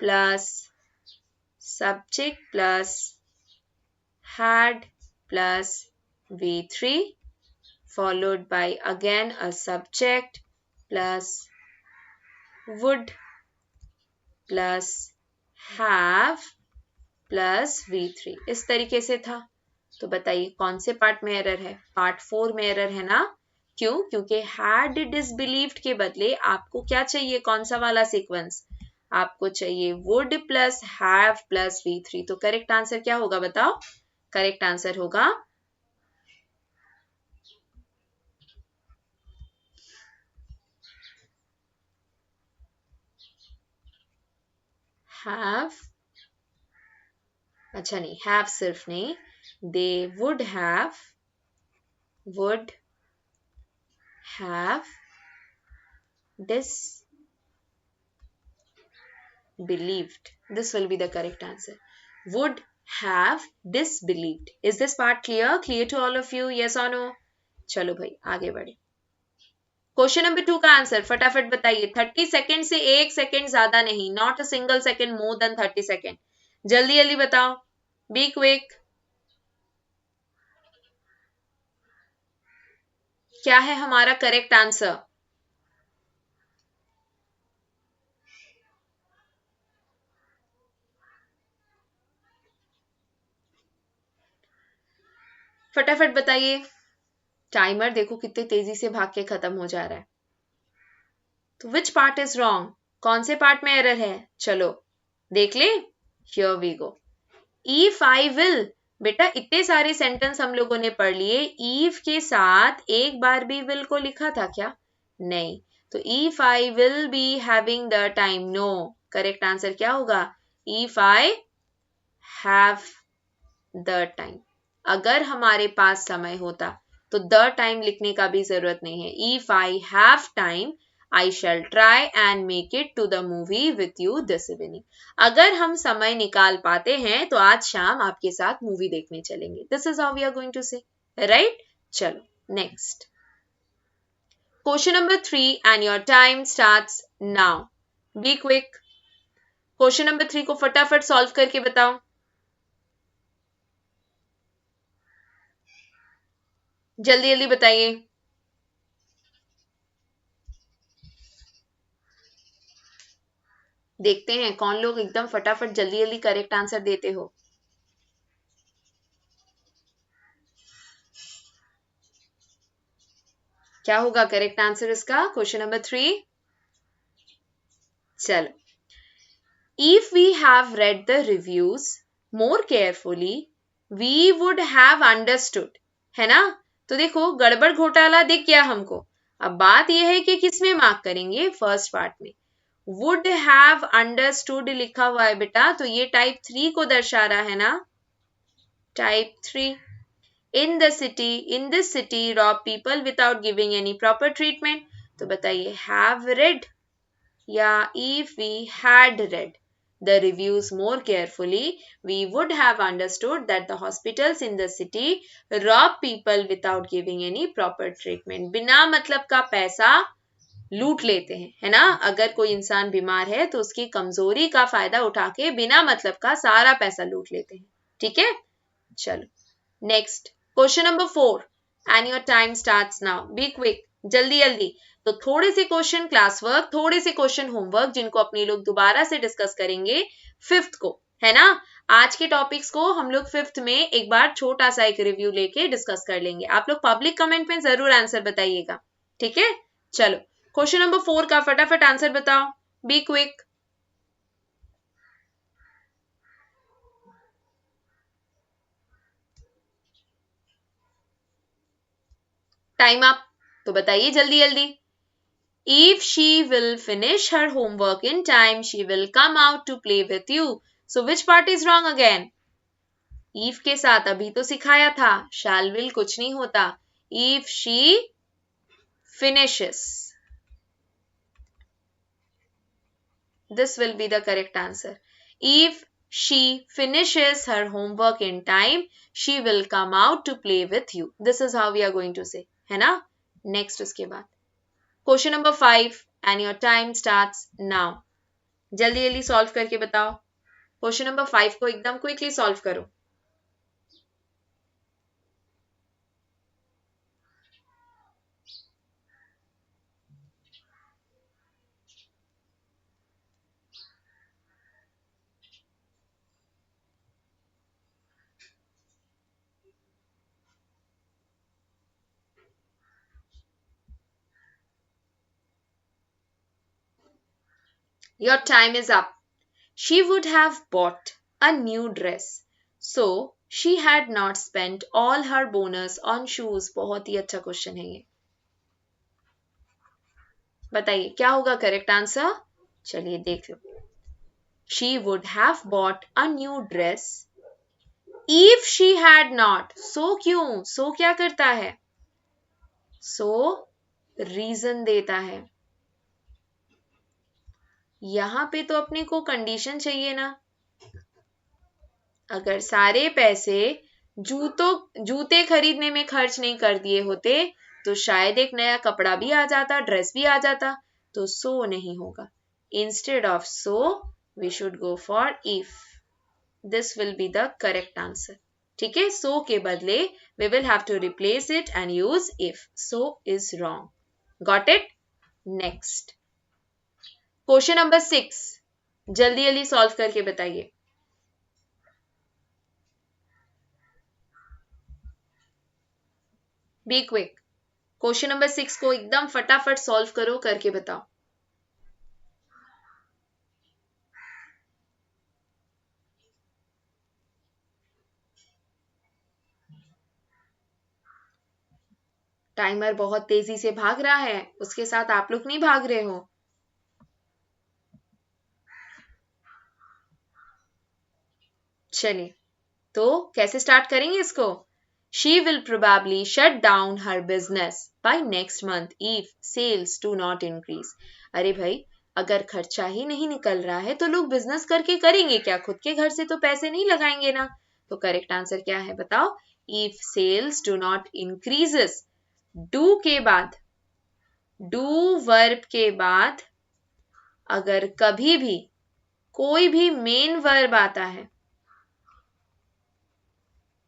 plus subject plus had plus V3 followed by again a subject plus would plus have plus V3। इस तरीके से था। तो बताइए कौन से पार्ट में एरर है? पार्ट 4 में एरर है ना? क्यों? क्योंकि had disbelieved के बदले आपको क्या चाहिए? कौन सा वाला सीक्वेंस? आपको चाहिए would plus have plus V3। तो करेक्ट आंसर क्या होगा बताओ? करेक्ट आंसर होगा have। अच्छा नहीं, have सिर्फ नहीं, they would have disbelieved. This will be the correct answer. Would have disbelieved. Is this part clear? Clear to all of you? Yes or no? चलो भाई आगे बढ़े। क्वेश्चन नंबर 2 का आंसर फटाफट बताइए। 30 सेकेंड से 1 सेकेंड ज्यादा नहीं, not a single second more than 30 second. जल्दी जल्दी बताओ, बी क्विक। क्या है हमारा करेक्ट आंसर? फटाफट बताइए। टाइमर देखो कितनी तेजी से भाग के खत्म हो जा रहा है। तो विच पार्ट इज रॉन्ग? कौन से पार्ट में एरर है? चलो देख ले। Here we go. If I will, बेटा इतने सारे सेंटेंस हम लोगों ने पढ़ लिए, इफ के साथ एक बार भी विल को लिखा था क्या? नहीं। तो if I will be having the time, no. Correct answer क्या होगा? If I have the time. अगर हमारे पास समय होता तो द टाइम लिखने का भी जरूरत नहीं है। If I have time I shall try and make it to the movie with you this evening. अगर हम समय निकाल पाते हैं तो आज शाम आपके साथ मूवी देखने चलेंगे। This is how we are going to say, right? चलो next question number 3 and your time starts now. Be quick. Question number 3 को फटाफट सॉल्व करके बताओ। जल्दी जल्दी बताइए। देखते हैं कौन लोग एकदम फटाफट जल्दी जल्दी करेक्ट आंसर देते हो। क्या होगा करेक्ट आंसर इसका? Question number 3। चलो, if we have read the reviews more carefully we would have understood, है ना? तो देखो गड़बड़ घोटाला दिख गया हमको। अब बात यह है कि किसमें मार्क करेंगे? फर्स्ट पार्ट में। वुड हैव अंडरस्टूड लिखा हुआ है बेटा, तो ये टाइप 3 को दर्शा रहा है ना? Type 3। In the city, in this city, rob people without giving any proper treatment. तो बताइए have read या if we had read the reviews more carefully, we would have understood that the hospitals in the city rob people without giving any proper treatment. बिना मतलब का पैसा लूट लेते हैं, है ना? अगर कोई इंसान बीमार है तो उसकी कमजोरी का फायदा उठा के बिना मतलब का सारा पैसा लूट लेते हैं। ठीक है? चलो next question number 4 and your time starts now. Be quick, जल्दी जल्दी। तो थोड़े से क्वेश्चन क्लास वर्क, थोड़े से क्वेश्चन होमवर्क, जिनको अपने लोग दोबारा से डिस्कस करेंगे 5th को, है ना? आज के टॉपिक्स को हम लोग 5th में एक बार छोटा सा एक रिव्यू लेके डिस्कस कर लेंगे। आप लोग पब्लिक कमेंट में जरूर आंसर बताइएगा, ठीक है? चलो क्वेश्चन नंबर 4 का फटाफट आंसर बताओ। Be quick. Time up. तो बताइए जल्दी जल्दी। If she will finish her homework in time, she will come out to play with you. So which part is wrong again? If के साथ अभी तो सिखाया था, shall will कुछ नहीं होता। If she finishes, this will be the correct answer. If she finishes her homework in time, she will come out to play with you. This is how we are going to say, है ना? Next उसके बाद question number 5 and your time starts now. जल्दी जल्दी solve करके बताओ। Question number 5 को एकदम क्विकली सॉल्व करो। Your time is up. She would have bought a new dress, so she had not spent all her bonus on shoes. बहुत ही अच्छा question है ये। बताइए क्या होगा करेक्ट आंसर? चलिए देख लो। She would have bought a new dress if she had not. So क्यों? So क्या करता है? So रीजन देता है। यहां पे तो अपने को कंडीशन चाहिए ना। अगर सारे पैसे जूते खरीदने में खर्च नहीं कर दिए होते तो शायद एक नया कपड़ा भी आ जाता, ड्रेस भी आ जाता। तो सो नहीं होगा। Instead of so we should go for if. This will be the correct answer. ठीक है? सो के बदले we will have to replace it and use if. So is wrong. Got it? Next question number 6, जल्दी जल्दी solve करके बताइए। B quick. Question number 6 को एकदम फटाफट सॉल्व करो, करके बताओ। टाइमर बहुत तेजी से भाग रहा है, उसके साथ आप लोग नहीं भाग रहे हो। चलिए, तो कैसे स्टार्ट करेंगे इसको? She will probably shut down her business by next month if sales do not increase. अरे भाई, अगर खर्चा ही नहीं निकल रहा है तो लोग बिजनेस करके करेंगे क्या? खुद के घर से तो पैसे नहीं लगाएंगे ना। तो करेक्ट आंसर क्या है बताओ? If sales do not increases, do के बाद, do वर्ब के बाद अगर कभी भी कोई भी मेन वर्ब आता है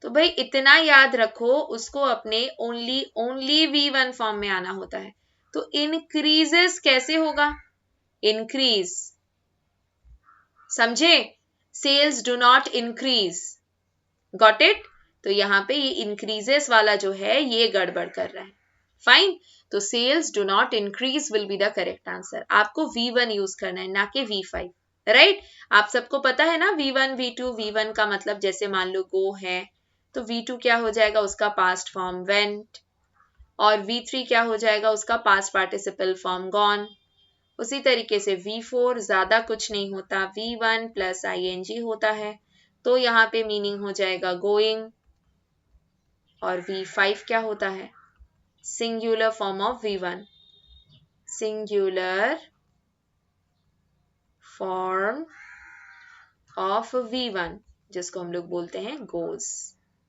तो भाई इतना याद रखो, उसको अपने ओनली V1 फॉर्म में आना होता है। तो इंक्रीजेस कैसे होगा? इंक्रीज, समझे? Sales do not increase, got it? तो यहां पे ये इंक्रीजेस वाला जो है ये गड़बड़ कर रहा है। फाइन, तो sales do not increase will be the correct answer. आपको V1 यूज करना है, ना कि V5, राइट? आप सबको पता है ना V1 V2, V1 का मतलब जैसे मान लो गो है तो V2 क्या हो जाएगा? उसका पास्ट फॉर्म वेंट, और V3 क्या हो जाएगा? उसका पास्ट पार्टिसिपल फॉर्म गॉन। उसी तरीके से V4 ज्यादा कुछ नहीं होता, V1 प्लस ing होता है, तो यहाँ पे मीनिंग हो जाएगा गोइंग। और V5 क्या होता है? Singular form of V1, singular form of V1, जिसको हम लोग बोलते हैं गोज,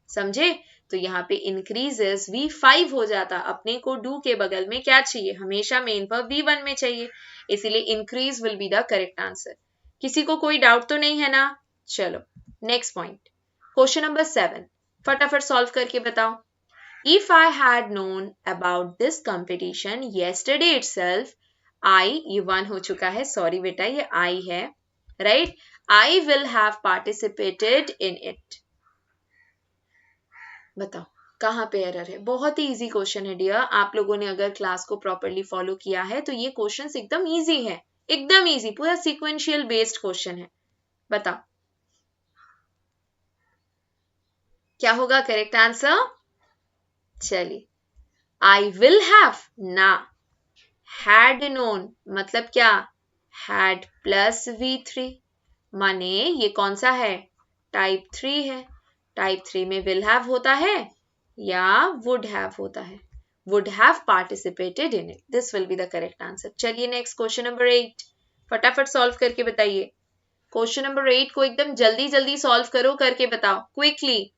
समझे? तो यहाँ पे इंक्रीजेस V5 हो जाता। अपने को डू के बगल में क्या चाहिए? हमेशा मेन वर्ब V1 में चाहिए, इसीलिए increase will be the correct answer. किसी को कोई डाउट तो नहीं है ना? चलो नेक्स्ट पॉइंट, क्वेश्चन नंबर 7, फटाफट सॉल्व करके बताओ। If I had known about this competition yesterday itself, ये 1 हो चुका है, सॉरी बेटा ये I है, right? I will have participated in it. बताओ कहाँ पे एरर है? बहुत ही इजी क्वेश्चन है डियर। आप लोगों ने अगर क्लास को प्रॉपरली फॉलो किया है तो ये क्वेश्चंस एकदम इजी है, एकदम इजी, पूरा सीक्वेंशियल बेस्ड क्वेश्चन है। बताओ क्या होगा करेक्ट आंसर? चलिए, आई विल हैव ना, हैड नोन मतलब क्या? हैड प्लस V3, माने ये कौन सा है? टाइप 3 है। टाइप 3 में विल हैव होता है या वुड हैव होता है? Would have participated in it, this will be the correct answer. चलिए नेक्स्ट क्वेश्चन नंबर 8, फटाफट सॉल्व करके बताइए। क्वेश्चन नंबर 8 को एकदम जल्दी जल्दी सॉल्व करो, करके बताओ क्विकली।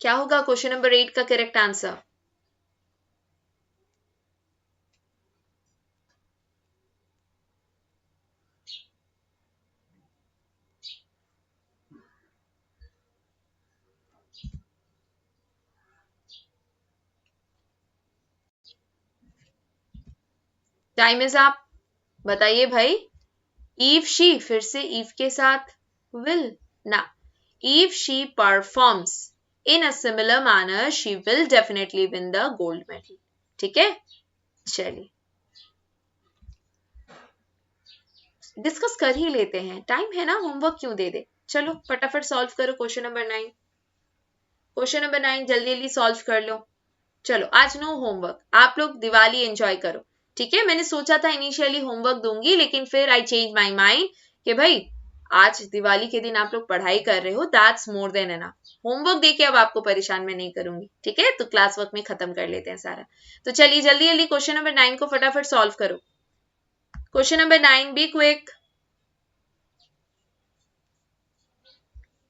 क्या होगा क्वेश्चन नंबर 8 का correct answer? Time is up, बताइए भाई। इफ शी, फिर से इफ के साथ विल ना, if she performs in a similar manner she will definitely win the gold medal, ठीक है? चलिए डिस्कस कर ही लेते हैं, टाइम है ना, होमवर्क क्यों दे दे। चलो फटाफट सॉल्व करो क्वेश्चन नंबर 9। क्वेश्चन नंबर 9 जल्दी जल्दी सॉल्व कर लो। चलो आज नो होमवर्क, आप लोग दिवाली एंजॉय करो, ठीक है? मैंने सोचा था इनिशियली होमवर्क दूंगी, लेकिन फिर आई चेंज माई माइंड कि भाई आज दिवाली के दिन आप लोग पढ़ाई कर रहे हो, that's more than enough. Homework देके अब आपको परेशान मैं नहीं करूंगी, ठीक है? तो क्लास वर्क में खत्म कर लेते हैं सारा। तो चलिए जल्दी जल्दी क्वेश्चन नंबर 9 को फटाफट सॉल्व करो। Question number 9, be quick.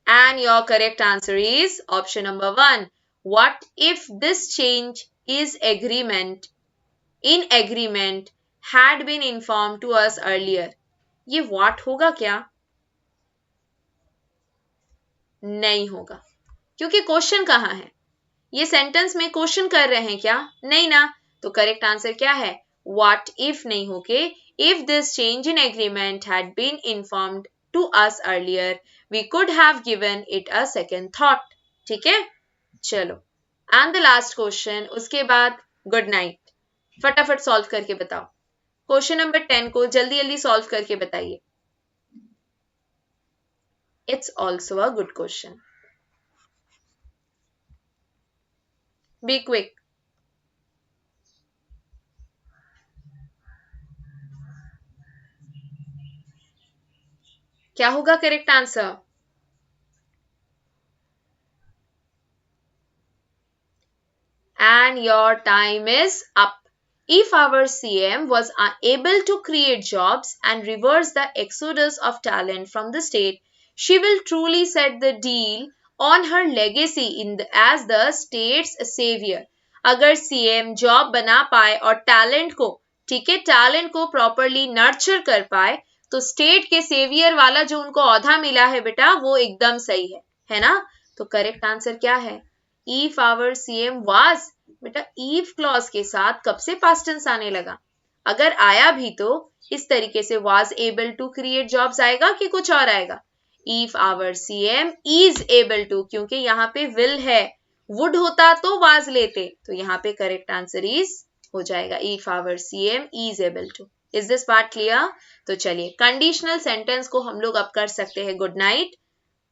And your correct answer is option number 1. What if this change is agreement, in agreement had been informed to us earlier? ये what होगा क्या? नहीं होगा, क्योंकि क्वेश्चन कहाँ है? ये सेंटेंस में क्वेश्चन कर रहे हैं क्या? नहीं ना। तो करेक्ट आंसर क्या है? What if नहीं होके if this change in agreement had been informed to us earlier. We could have given it a second thought. ठीक है, चलो. And the last question, उसके बाद गुड नाइट. फटाफट सॉल्व करके बताओ. क्वेश्चन नंबर 10 को जल्दी जल्दी सॉल्व करके बताइए. It's also a good question. Be quick. क्या होगा correct answer? And your time is up. If our CM was unable to create jobs and reverse the exodus of talent from the state, she will truly set the deal on her legacy as the state's savior. अगर CM job बना पाए और talent को, ठीक है, talent को properly nurture कर पाए, तो स्टेट के सेवियर वाला जो उनको औहदा मिला है बेटा, वो एकदम सही है ना? तो करेक्ट आंसर क्या है? If our CM was, बेटा if क्लॉज के साथ कब से पास्ट टेंस आने लगा? अगर आया भी तो इस तरीके से was able to create jobs आएगा कि कुछ और आएगा? If our CM is able to, क्योंकि यहाँ पे will है, would होता तो was लेते, तो यहाँ पे करेक्ट आंसर is हो जाएगा if our CM is able to. Is this part clear? तो चलिए कंडीशनल सेंटेंस को हम लोग अब कर सकते हैं गुड नाइट,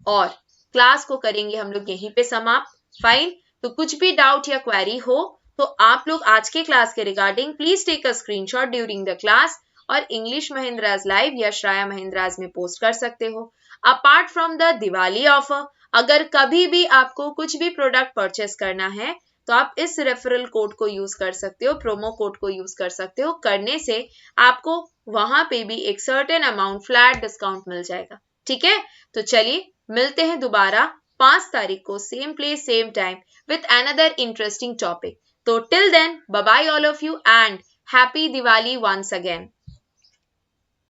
और क्लास को करेंगे हम लोग यहीं पे समाप्त. फाइन. तो कुछ भी डाउट या क्वेरी हो तो आप लोग आज के क्लास के regarding please take a screenshot during the class और इंग्लिश महिंद्राज लाइव या श्राया महिंद्राज में पोस्ट कर सकते हो. Apart from the Diwali offer, अगर कभी भी आपको कुछ भी प्रोडक्ट परचेस करना है तो आप इस रेफरल कोड को यूज कर सकते हो, प्रोमो कोड को यूज कर सकते हो. करने से आपको वहां पे भी एक सर्टेन अमाउंट फ्लैट डिस्काउंट मिल जाएगा. ठीक है, तो चलिए मिलते हैं दोबारा 5 तारीख को same place same time with another interesting topic. So till then, bye bye all of you and happy Diwali once again.